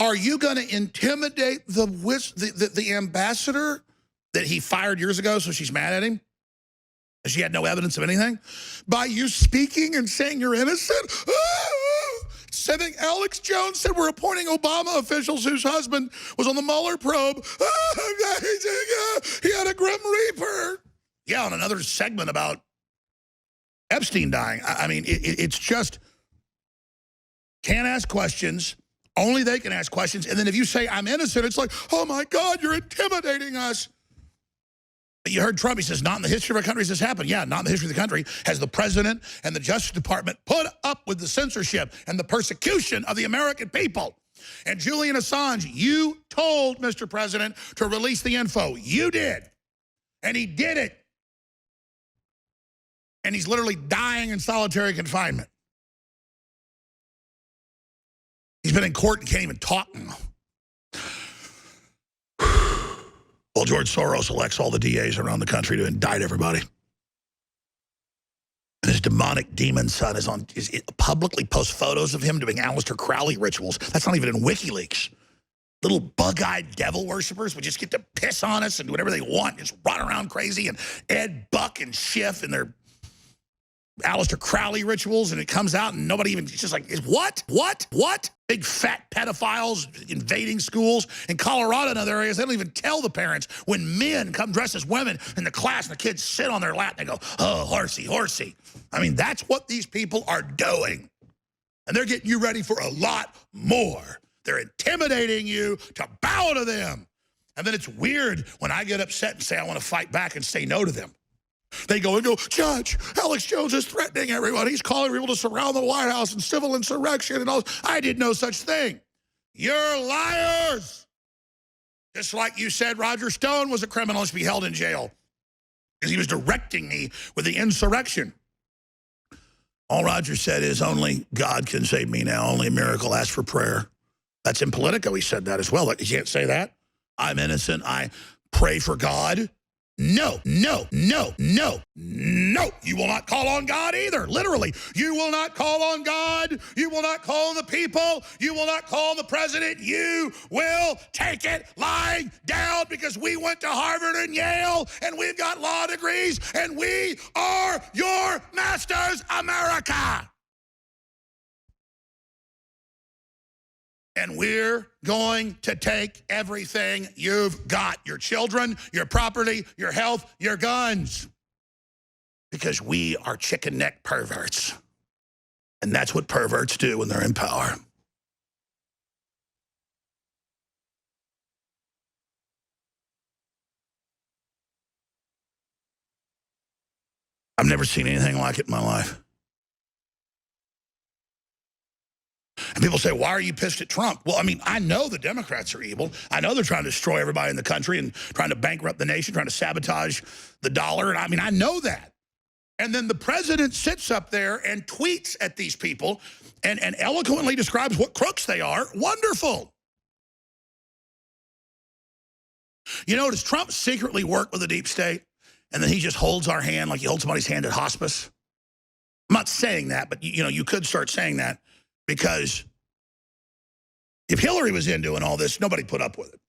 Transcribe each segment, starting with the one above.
Are you going to intimidate the ambassador that he fired years ago so she's mad at him? And she had no evidence of anything? By you speaking and saying you're innocent? Saying Alex Jones said we're appointing Obama officials whose husband was on the Mueller probe. He had a Grim Reaper. Yeah, on another segment about Epstein dying. I mean, it's just can't ask questions. Only they can ask questions. And then if you say I'm innocent, it's like, oh my God, you're intimidating us. But you heard Trump, he says, not in the history of our country has this happened. Yeah, not in the history of the country has the president and the Justice Department put up with the censorship and the persecution of the American people. And Julian Assange, you told Mr. President to release the info. You did. And he did it. And he's literally dying in solitary confinement. He's been in court and can't even talk now. Well, George Soros elects all the DAs around the country to indict everybody. And his demonic demon son is publicly posts photos of him doing Aleister Crowley rituals. That's not even in WikiLeaks. Little bug-eyed devil worshippers would just get to piss on us and do whatever they want, just run around crazy. And Ed, Buck, and Schiff and their Aleister Crowley rituals, and it comes out and nobody even, it's just like, what? Big fat pedophiles invading schools. In Colorado and other areas, they don't even tell the parents when men come dressed as women in the class and the kids sit on their lap and they go, oh, horsey, horsey. I mean, that's what these people are doing. And they're getting you ready for a lot more. They're intimidating you to bow to them. And then it's weird when I get upset and say I want to fight back and say no to them. They go, Judge, Alex Jones is threatening everyone. He's calling people to surround the White House and civil insurrection and all. I did no such thing. You're liars. Just like you said Roger Stone was a criminal and should be held in jail because he was directing me with the insurrection. All Roger said is only God can save me now. Only a miracle asks for prayer. That's in Politico. He said that as well. You can't say that. I'm innocent. I pray for God. No. You will not call on God either. Literally. You will not call on God. You will not call on the people. You will not call on the president. You will take it lying down because we went to Harvard and Yale and we've got law degrees and we are your masters, America. And we're going to take everything you've got, your children, your property, your health, your guns, because we are chicken neck perverts. And that's what perverts do when they're in power. I've never seen anything like it in my life. And people say, why are you pissed at Trump? Well, I mean, I know the Democrats are evil. I know they're trying to destroy everybody in the country and trying to bankrupt the nation, trying to sabotage the dollar. And I mean, I know that. And then the president sits up there and tweets at these people and eloquently describes what crooks they are. Wonderful. You know, does Trump secretly work with the deep state? And then he just holds our hand like he holds somebody's hand at hospice? I'm not saying that, but you know, you could start saying that. Because if Hillary was in doing all this, nobody put up with it.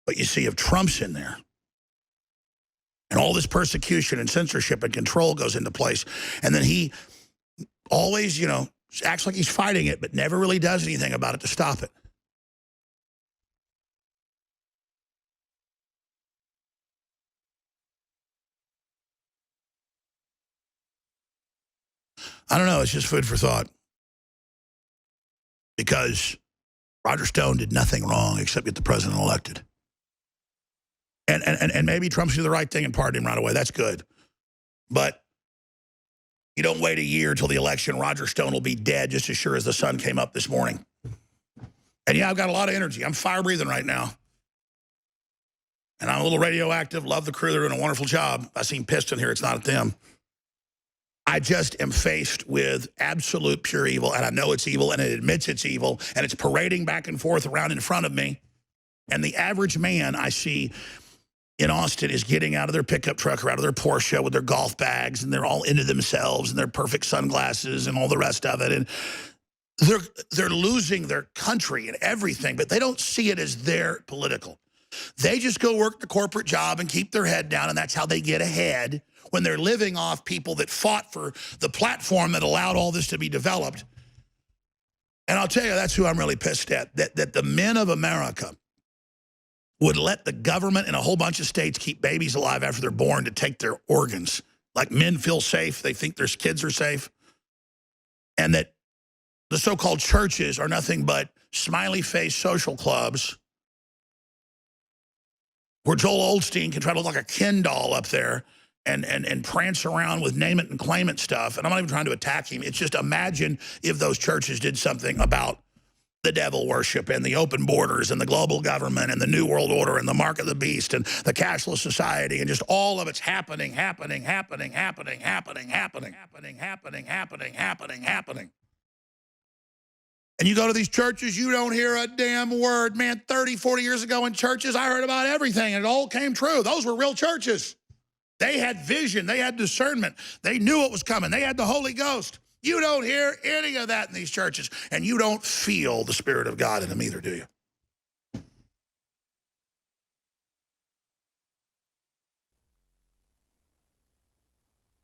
But you see, if Trump's in there, and all this persecution and censorship and control goes into place, and then he always, you know, acts like he's fighting it, but never really does anything about it to stop it. I don't know, it's just food for thought. Because Roger Stone did nothing wrong except get the president elected. And maybe Trump should do the right thing and pardon him right away. That's good. But you don't wait a year till the election. Roger Stone will be dead just as sure as the sun came up this morning. And yeah, I've got a lot of energy. I'm fire breathing right now. And I'm a little radioactive. Love the crew. They're doing a wonderful job. I seen pissed in here. It's not at them. I just am faced with absolute pure evil, and I know it's evil, and it admits it's evil, and it's parading back and forth around in front of me. And the average man I see in Austin is getting out of their pickup truck or out of their Porsche with their golf bags, and they're all into themselves and their perfect sunglasses and all the rest of it. And they're losing their country and everything, but they don't see it as their political. They just go work the corporate job and keep their head down, and that's how they get ahead when they're living off people that fought for the platform that allowed all this to be developed. And I'll tell you, that's who I'm really pissed at, that the men of America would let the government in a whole bunch of states keep babies alive after they're born to take their organs. Like men feel safe, they think their kids are safe, and that the so-called churches are nothing but smiley face social clubs where Joel Osteen can try to look like a Ken doll up there and prance around with name it and claim it stuff. And I'm not even trying to attack him. It's just imagine if those churches did something about the devil worship and the open borders and the global government and the New World Order and the mark of the beast and the cashless society and just all of it's happening. And you go to these churches, you don't hear a damn word. Man, 30, 40 years ago in churches, I heard about everything, and it all came true. Those were real churches. They had vision. They had discernment. They knew what was coming. They had the Holy Ghost. You don't hear any of that in these churches, and you don't feel the Spirit of God in them either, do you?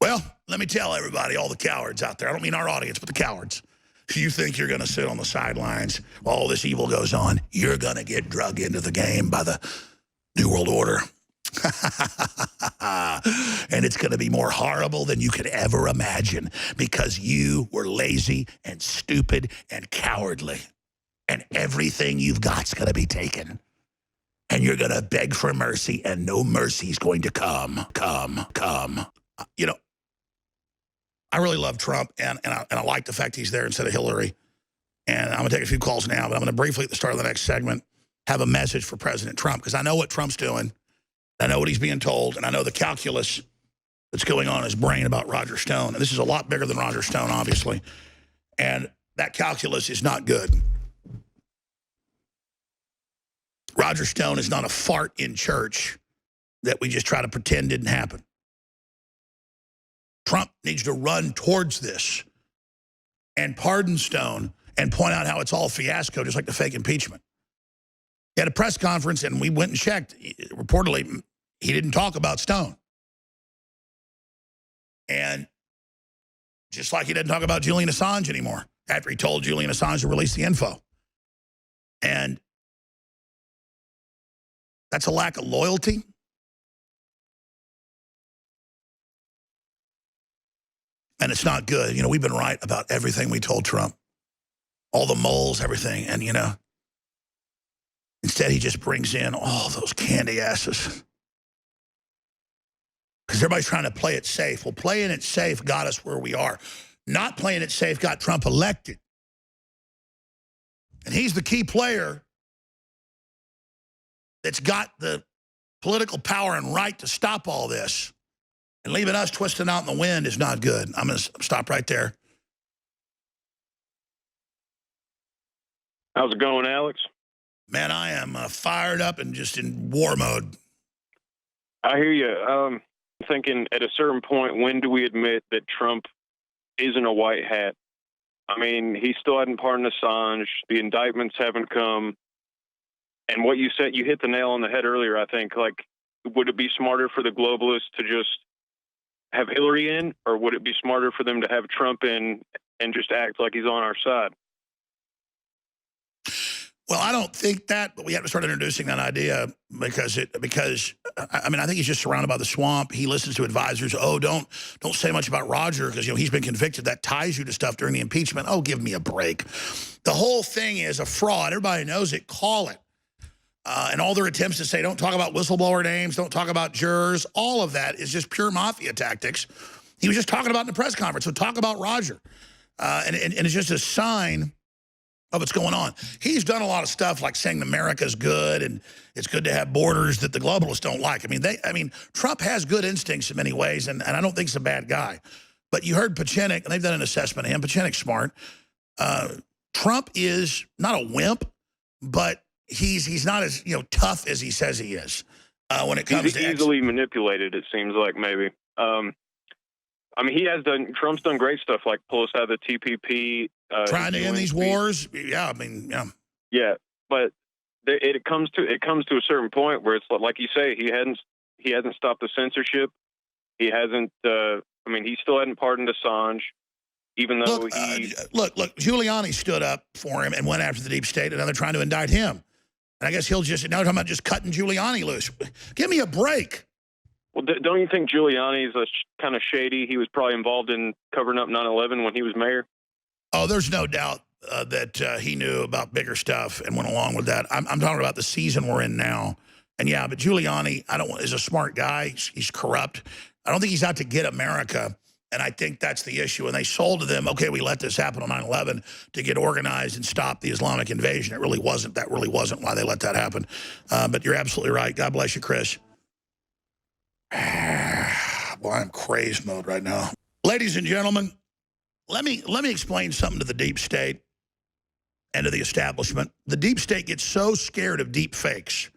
Well, let me tell everybody, all the cowards out there, I don't mean our audience, but the cowards. If you think you're going to sit on the sidelines while all this evil goes on, you're going to get drug into the game by the New World Order. And it's going to be more horrible than you could ever imagine because you were lazy and stupid and cowardly. And everything you've got's going to be taken. And you're going to beg for mercy, and no mercy's going to come. You know, I really love Trump, and I like the fact he's there instead of Hillary. And I'm going to take a few calls now, but I'm going to briefly at the start of the next segment have a message for President Trump, because I know what Trump's doing. I know what he's being told, and I know the calculus that's going on in his brain about Roger Stone. And this is a lot bigger than Roger Stone, obviously. And that calculus is not good. Roger Stone is not a fart in church that we just try to pretend didn't happen. Trump needs to run towards this and pardon Stone and point out how it's all fiasco, just like the fake impeachment. He had a press conference, and we went and checked. Reportedly, he didn't talk about Stone. And just like he didn't talk about Julian Assange anymore after he told Julian Assange to release the info. And that's a lack of loyalty. And it's not good. You know, we've been right about everything we told Trump. All the moles, everything. And, you know, instead he just brings in all those candy asses. Because everybody's trying to play it safe. Well, playing it safe got us where we are. Not playing it safe got Trump elected. And he's the key player that's got the political power and right to stop all this. And leaving us twisting out in the wind is not good. I'm going to stop right there. How's it going, Alex? Man, I am fired up and just in war mode. I hear you. I'm thinking at a certain point, when do we admit that Trump isn't a white hat? I mean, he still hadn't pardoned Assange. The indictments haven't come. And what you said, you hit the nail on the head earlier, I think. Like, would it be smarter for the globalists to just have Hillary in, or would it be smarter for them to have Trump in and just act like he's on our side? Well, I don't think that, but we have to start introducing that idea because I mean, I think he's just surrounded by the swamp. He listens to advisors. Oh, don't say much about Roger because, you know, he's been convicted. That ties you to stuff during the impeachment. Oh, give me a break. The whole thing is a fraud. Everybody knows it. Call it. And all their attempts to say, don't talk about whistleblower names, don't talk about jurors, all of that is just pure mafia tactics. He was just talking about in the press conference, so talk about Roger. And it's just a sign of what's going on. He's done a lot of stuff like saying America's good and it's good to have borders that the globalists don't like. I mean, Trump has good instincts in many ways, and I don't think he's a bad guy. But you heard Pachenik, and they've done an assessment of him. Pachenik's smart. Trump is not a wimp, but he's not as, you know, tough as he says he is when it comes to easily manipulated. It seems like maybe. I mean, Trump's done great stuff like pull us out of the TPP, Trying to end these wars. Yeah, I mean, yeah. Yeah, but it comes to a certain point where it's like you say, he hasn't stopped the censorship. He hasn't. I mean, he still hadn't pardoned Assange, even though look. Giuliani stood up for him and went after the deep state, and now they're trying to indict him. And I guess he'll just now talking about just cutting Giuliani loose. Give me a break. Well, don't you think Giuliani's kind of shady? He was probably involved in covering up 9/11 when he was mayor. Oh, there's no doubt that he knew about bigger stuff and went along with that. I'm talking about the season we're in now. And yeah, but Giuliani, is a smart guy. He's corrupt. I don't think he's out to get America. And I think that's the issue. And they sold to them, okay, we let this happen on 9/11 to get organized and stop the Islamic invasion. It really wasn't. That really wasn't why they let that happen. But you're absolutely right. God bless you, Chris. Boy, I'm crazed mode right now. Ladies and gentlemen, let me explain something to the deep state and to the establishment. The deep state gets so scared of deep fakes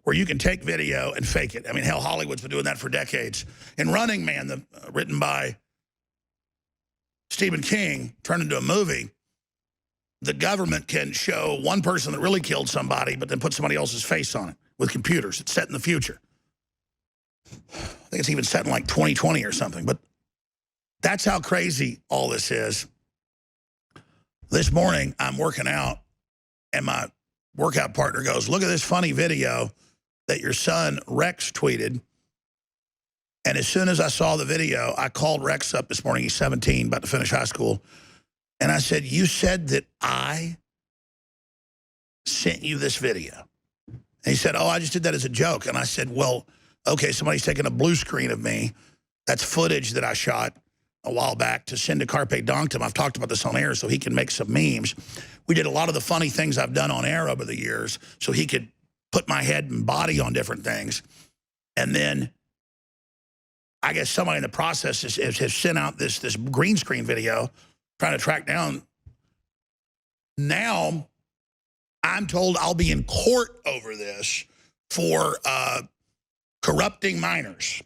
where you can take video and fake it. I mean, hell, Hollywood's been doing that for decades. In Running Man, written by Stephen King, turned into a movie, the government can show one person that really killed somebody but then put somebody else's face on it with computers. It's set in the future. I think it's even set in like 2020 or something. But that's how crazy all this is. This morning, I'm working out, and my workout partner goes, look at this funny video that your son Rex tweeted. And as soon as I saw the video, I called Rex up this morning. He's 17, about to finish high school. And I said, you said that I sent you this video. And he said, oh, I just did that as a joke. And I said, well, okay, somebody's taking a blue screen of me. That's footage that I shot a while back to send to Carpe Donktum. I've talked about this on air so he can make some memes. We did a lot of the funny things I've done on air over the years so he could put my head and body on different things. And then I guess somebody in the process has sent out this green screen video trying to track down. Now I'm told I'll be in court over this for corrupting minors.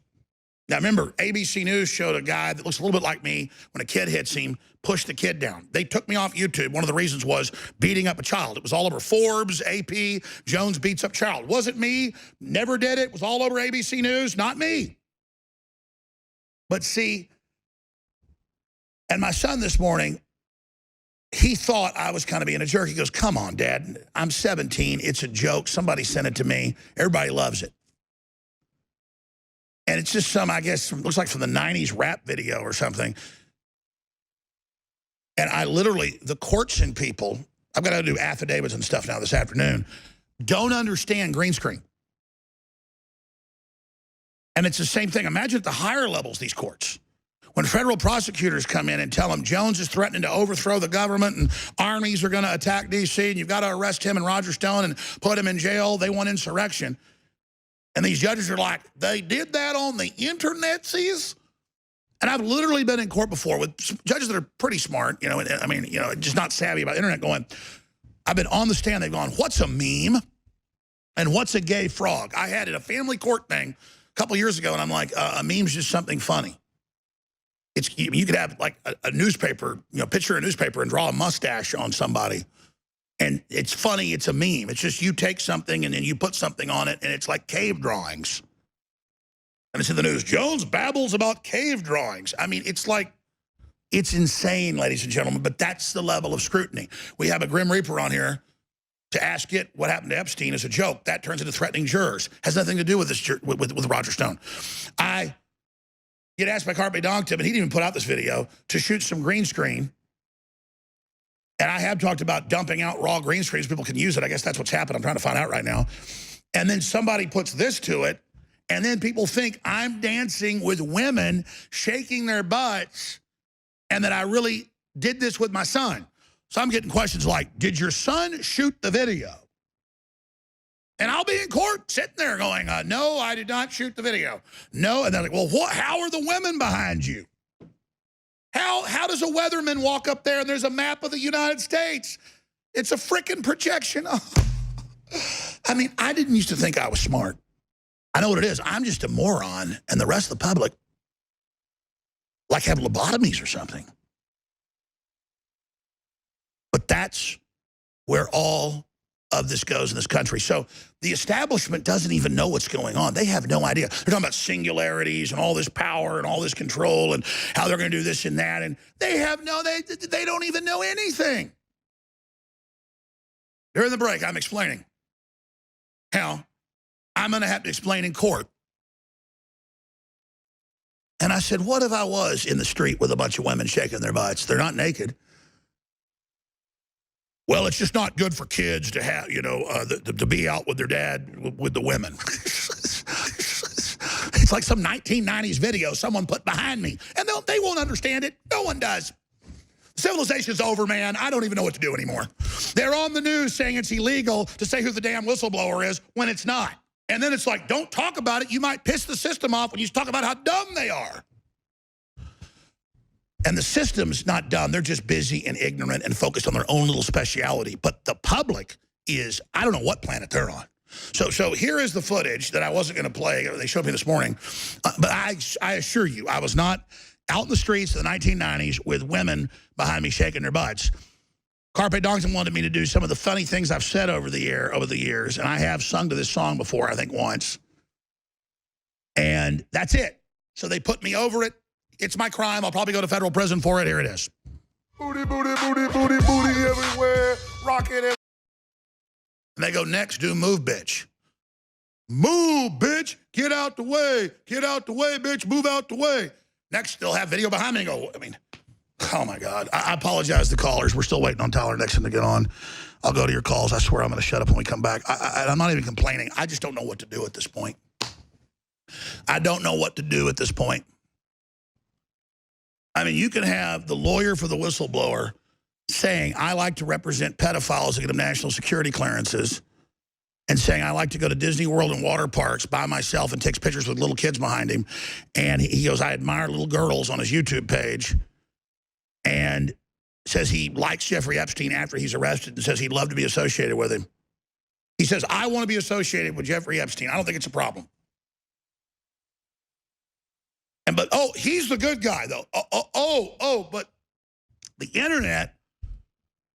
Now, remember, ABC News showed a guy that looks a little bit like me. When a kid hits him, push the kid down. They took me off YouTube. One of the reasons was beating up a child. It was all over Forbes, AP, Jones beats up child. Wasn't me. Never did it. It was all over ABC News. Not me. But see, and my son this morning, he thought I was kind of being a jerk. He goes, come on, Dad. I'm 17. It's a joke. Somebody sent it to me. Everybody loves it. And it's just some, I guess, looks like from the 90s rap video or something. And I literally, the courts and people, I've got to do affidavits and stuff now this afternoon, don't understand green screen. And it's the same thing. Imagine at the higher levels, these courts. When federal prosecutors come in and tell them Jones is threatening to overthrow the government and armies are going to attack D.C. and you've got to arrest him and Roger Stone and put him in jail, they want insurrection. And these judges are like, they did that on the internet, sees? And I've literally been in court before with judges that are pretty smart, I mean, just not savvy about the internet going, I've been on the stand, they've gone, what's a meme? And what's a gay frog? I had it, a family court thing a couple years ago, and I'm like, a meme's just something funny. You could have like a newspaper, picture a newspaper and draw a mustache on somebody. And it's funny, it's a meme. It's just you take something and then you put something on it, and it's like cave drawings. And it's in the news, Jones babbles about cave drawings. I mean, it's like, it's insane, ladies and gentlemen, but that's the level of scrutiny. We have a Grim Reaper on here to ask it what happened to Epstein as a joke. That turns into threatening jurors. Has nothing to do with this with Roger Stone. I get asked by Carpe Donktum, and he didn't even put out this video, to shoot some green screen. And I have talked about dumping out raw green screens. People can use it. I guess that's what's happened. I'm trying to find out right now. And then somebody puts this to it, and then people think I'm dancing with women shaking their butts and that I really did this with my son. So I'm getting questions like, did your son shoot the video? And I'll be in court sitting there going, no, I did not shoot the video. No. And they're like, well, how are the women behind you? How does a weatherman walk up there and there's a map of the United States? It's a frickin' projection. I mean, I didn't used to think I was smart. I know what it is. I'm just a moron, and the rest of the public like have lobotomies or something. But that's where all of this goes in this country. So the establishment doesn't even know what's going on. They have no idea. They're talking about singularities and all this power and all this control and how they're going to do this and that. And they have they don't even know anything. During the break, I'm explaining how I'm going to have to explain in court. And I said, what if I was in the street with a bunch of women shaking their butts? They're not naked. Well, it's just not good for kids to have, to be out with their dad with the women. It's like some 1990s video someone put behind me. And they won't understand it. No one does. Civilization's over, man. I don't even know what to do anymore. They're on the news saying it's illegal to say who the damn whistleblower is when it's not. And then it's like, don't talk about it. You might piss the system off when you talk about how dumb they are. And the system's not dumb. They're just busy and ignorant and focused on their own little speciality. But the public is, I don't know what planet they're on. So here is the footage that I wasn't going to play. They showed me this morning. But I assure you, I was not out in the streets of the 1990s with women behind me shaking their butts. Carpe Dongson wanted me to do some of the funny things I've said over the years, and I have sung to this song before, I think once. And that's it. So they put me over it. It's my crime. I'll probably go to federal prison for it. Here it is. Booty, booty, booty, booty, booty everywhere. Rocket it. And they go, next, do move, bitch. Move, bitch. Get out the way. Get out the way, bitch. Move out the way. Next, they'll have video behind me and go, oh, my God. I apologize to callers. We're still waiting on Tyler Nixon to get on. I'll go to your calls. I swear I'm going to shut up when we come back. I'm not even complaining. I just don't know what to do at this point. I don't know what to do at this point. You can have the lawyer for the whistleblower saying, I like to represent pedophiles and get them national security clearances, and saying, I like to go to Disney World and water parks by myself, and takes pictures with little kids behind him. And he goes, I admire little girls on his YouTube page, and says he likes Jeffrey Epstein after he's arrested, and says he'd love to be associated with him. He says, I want to be associated with Jeffrey Epstein. I don't think it's a problem. But, he's the good guy, though. But the internet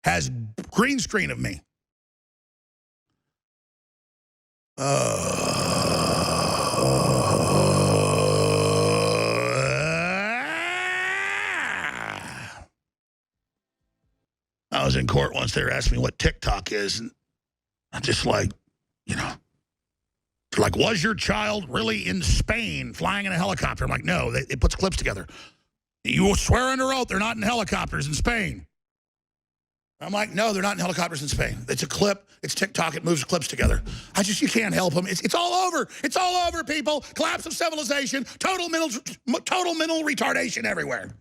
has green screen of me. I was in court once. They were asking me what TikTok is, and I'm just like, they're like, was your child really in Spain flying in a helicopter? I'm like, no, it puts clips together. You will swear under oath they're not in helicopters in Spain. I'm like, no, they're not in helicopters in Spain. It's a clip. It's TikTok. It moves clips together. You can't help them. It's all over. It's all over, people. Collapse of civilization. Total mental retardation everywhere.